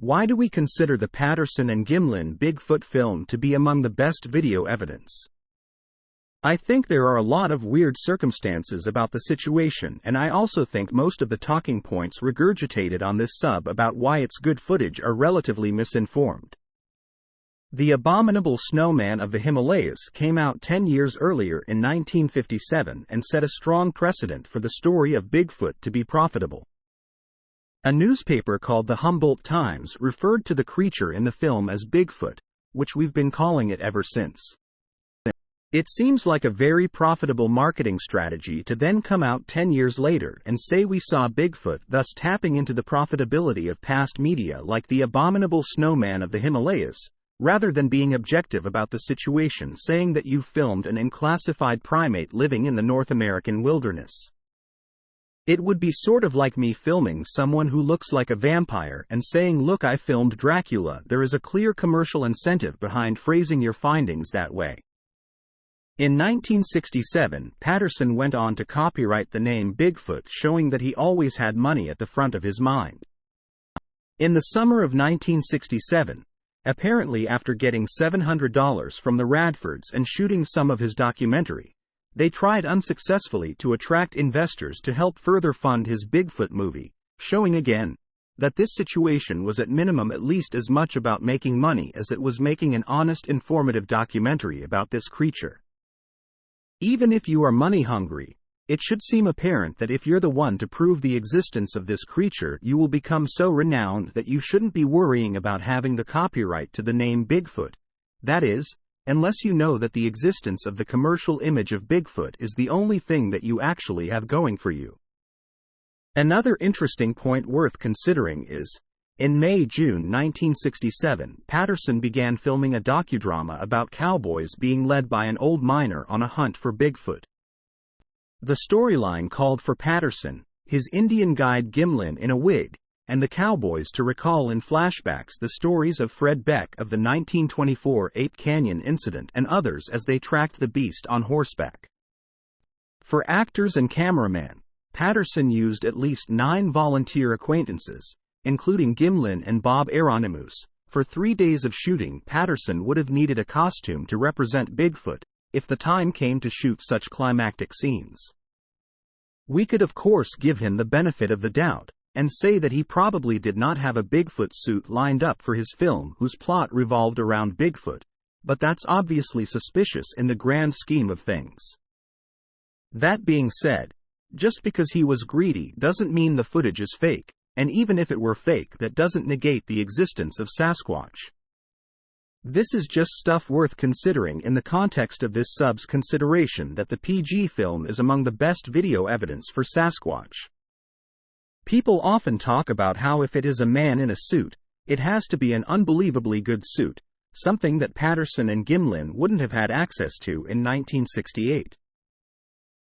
Why do we consider the Patterson and Gimlin Bigfoot film to be among the best video evidence? I think there are a lot of weird circumstances about the situation, and I also think most of the talking points regurgitated on this sub about why it's good footage are relatively misinformed. The Abominable Snowman of the Himalayas came out 10 years earlier in 1957 and set a strong precedent for the story of Bigfoot to be profitable. A newspaper called the Humboldt Times referred to the creature in the film as Bigfoot, which we've been calling it ever since. It seems like a very profitable marketing strategy to then come out 10 years later and say we saw Bigfoot, thus tapping into the profitability of past media like the Abominable Snowman of the Himalayas, rather than being objective about the situation, saying that you filmed an unclassified primate living in the North American wilderness. It would be sort of like me filming someone who looks like a vampire and saying, "Look, I filmed Dracula." There is a clear commercial incentive behind phrasing your findings that way. In 1967, Patterson went on to copyright the name Bigfoot, showing that he always had money at the front of his mind. In the summer of 1967, apparently after getting $700 from the Radfords and shooting some of his documentary, they tried unsuccessfully to attract investors to help further fund his Bigfoot movie, showing again that this situation was at minimum at least as much about making money as it was making an honest, informative documentary about this creature. Even if you are money hungry, it should seem apparent that if you're the one to prove the existence of this creature, you will become so renowned that you shouldn't be worrying about having the copyright to the name Bigfoot. That is, unless you know that the existence of the commercial image of Bigfoot is the only thing that you actually have going for you. Another interesting point worth considering is, in May-June 1967, Patterson began filming a docudrama about cowboys being led by an old miner on a hunt for Bigfoot. The storyline called for Patterson, his Indian guide Gimlin in a wig, and the cowboys to recall in flashbacks the stories of Fred Beck of the 1924 Ape Canyon incident and others as they tracked the beast on horseback. For actors and cameraman, Patterson used at least 9 volunteer acquaintances, including Gimlin and Bob Aronimous. For 3 days of shooting, Patterson would have needed a costume to represent Bigfoot if the time came to shoot such climactic scenes. We could of course give him the benefit of the doubt and say that he probably did not have a Bigfoot suit lined up for his film whose plot revolved around Bigfoot, but that's obviously suspicious in the grand scheme of things. That being said, just because he was greedy doesn't mean the footage is fake, and even if it were fake, that doesn't negate the existence of Sasquatch. This is just stuff worth considering in the context of this sub's consideration that the PG film is among the best video evidence for Sasquatch. People often talk about how if it is a man in a suit, it has to be an unbelievably good suit, something that Patterson and Gimlin wouldn't have had access to in 1968.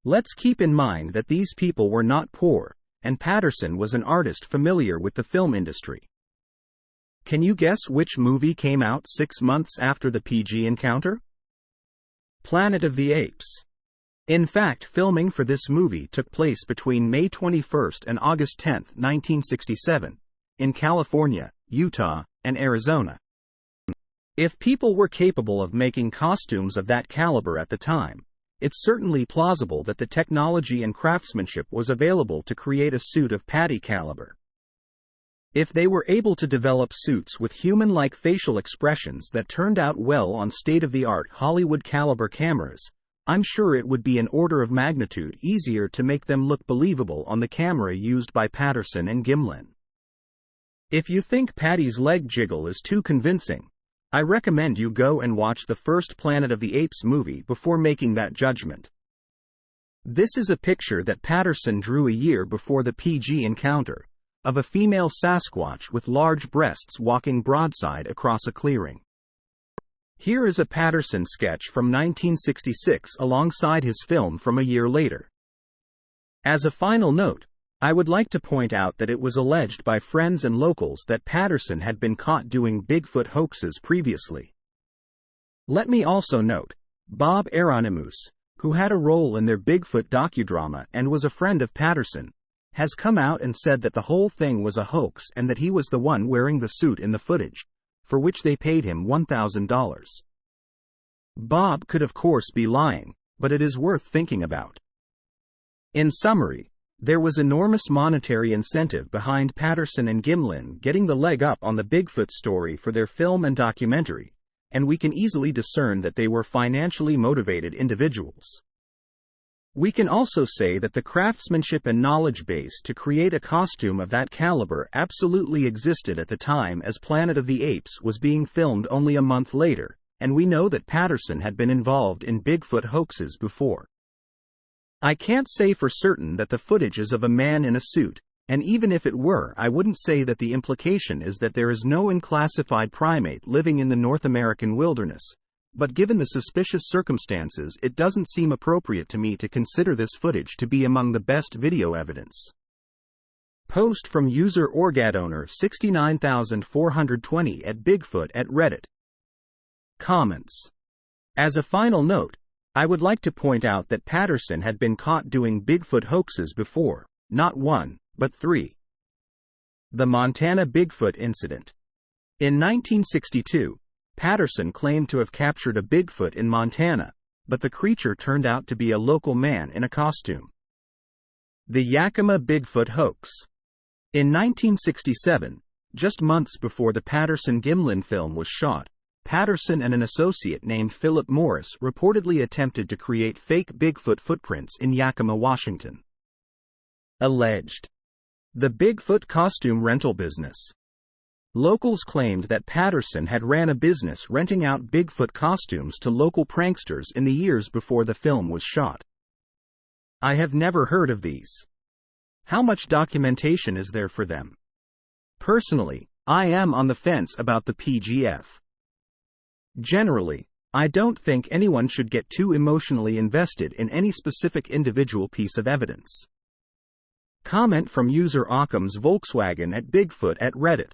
Let's keep in mind that these people were not poor, and Patterson was an artist familiar with the film industry. Can you guess which movie came out 6 months after the PG encounter? Planet of the Apes. In fact, filming for this movie took place between May 21 and August 10, 1967, in California, Utah, and Arizona. If people were capable of making costumes of that caliber at the time, it's certainly plausible that the technology and craftsmanship was available to create a suit of Patty caliber. If they were able to develop suits with human-like facial expressions that turned out well on state-of-the-art Hollywood-caliber cameras, I'm sure it would be an order of magnitude easier to make them look believable on the camera used by Patterson and Gimlin. If you think Patty's leg jiggle is too convincing, I recommend you go and watch the first Planet of the Apes movie before making that judgment. This is a picture that Patterson drew a year before the PG encounter, of a female Sasquatch with large breasts walking broadside across a clearing. Here is a Patterson sketch from 1966 alongside his film from a year later. As a final note, I would like to point out that it was alleged by friends and locals that Patterson had been caught doing Bigfoot hoaxes previously. Let me also note, Bob Aronimous, who had a role in their Bigfoot docudrama and was a friend of Patterson, has come out and said that the whole thing was a hoax and that he was the one wearing the suit in the footage, for which they paid him $1,000. Bob could of course be lying, but it is worth thinking about. In summary, there was enormous monetary incentive behind Patterson and Gimlin getting the leg up on the Bigfoot story for their film and documentary, and we can easily discern that they were financially motivated individuals. We can also say that the craftsmanship and knowledge base to create a costume of that caliber absolutely existed at the time, as Planet of the Apes was being filmed only a month later, and we know that Patterson had been involved in Bigfoot hoaxes before. I can't say for certain that the footage is of a man in a suit, and even if it were, I wouldn't say that the implication is that there is no unclassified primate living in the North American wilderness, but given the suspicious circumstances, it doesn't seem appropriate to me to consider this footage to be among the best video evidence. Post from user Orgadowner 69420 at Bigfoot at Reddit. Comments. As a final note, I would like to point out that Patterson had been caught doing Bigfoot hoaxes before, not one, but three. The Montana Bigfoot Incident. In 1962, Patterson claimed to have captured a Bigfoot in Montana, but the creature turned out to be a local man in a costume. The Yakima Bigfoot Hoax. In 1967, just months before the Patterson-Gimlin film was shot, Patterson and an associate named Philip Morris reportedly attempted to create fake Bigfoot footprints in Yakima, Washington. Alleged. The Bigfoot costume rental business. Locals claimed that Patterson had ran a business renting out Bigfoot costumes to local pranksters in the years before the film was shot. I have never heard of these. How much documentation is there for them? Personally, I am on the fence about the PGF. Generally, I don't think anyone should get too emotionally invested in any specific individual piece of evidence. Comment from user Occam's Volkswagen at Bigfoot at Reddit.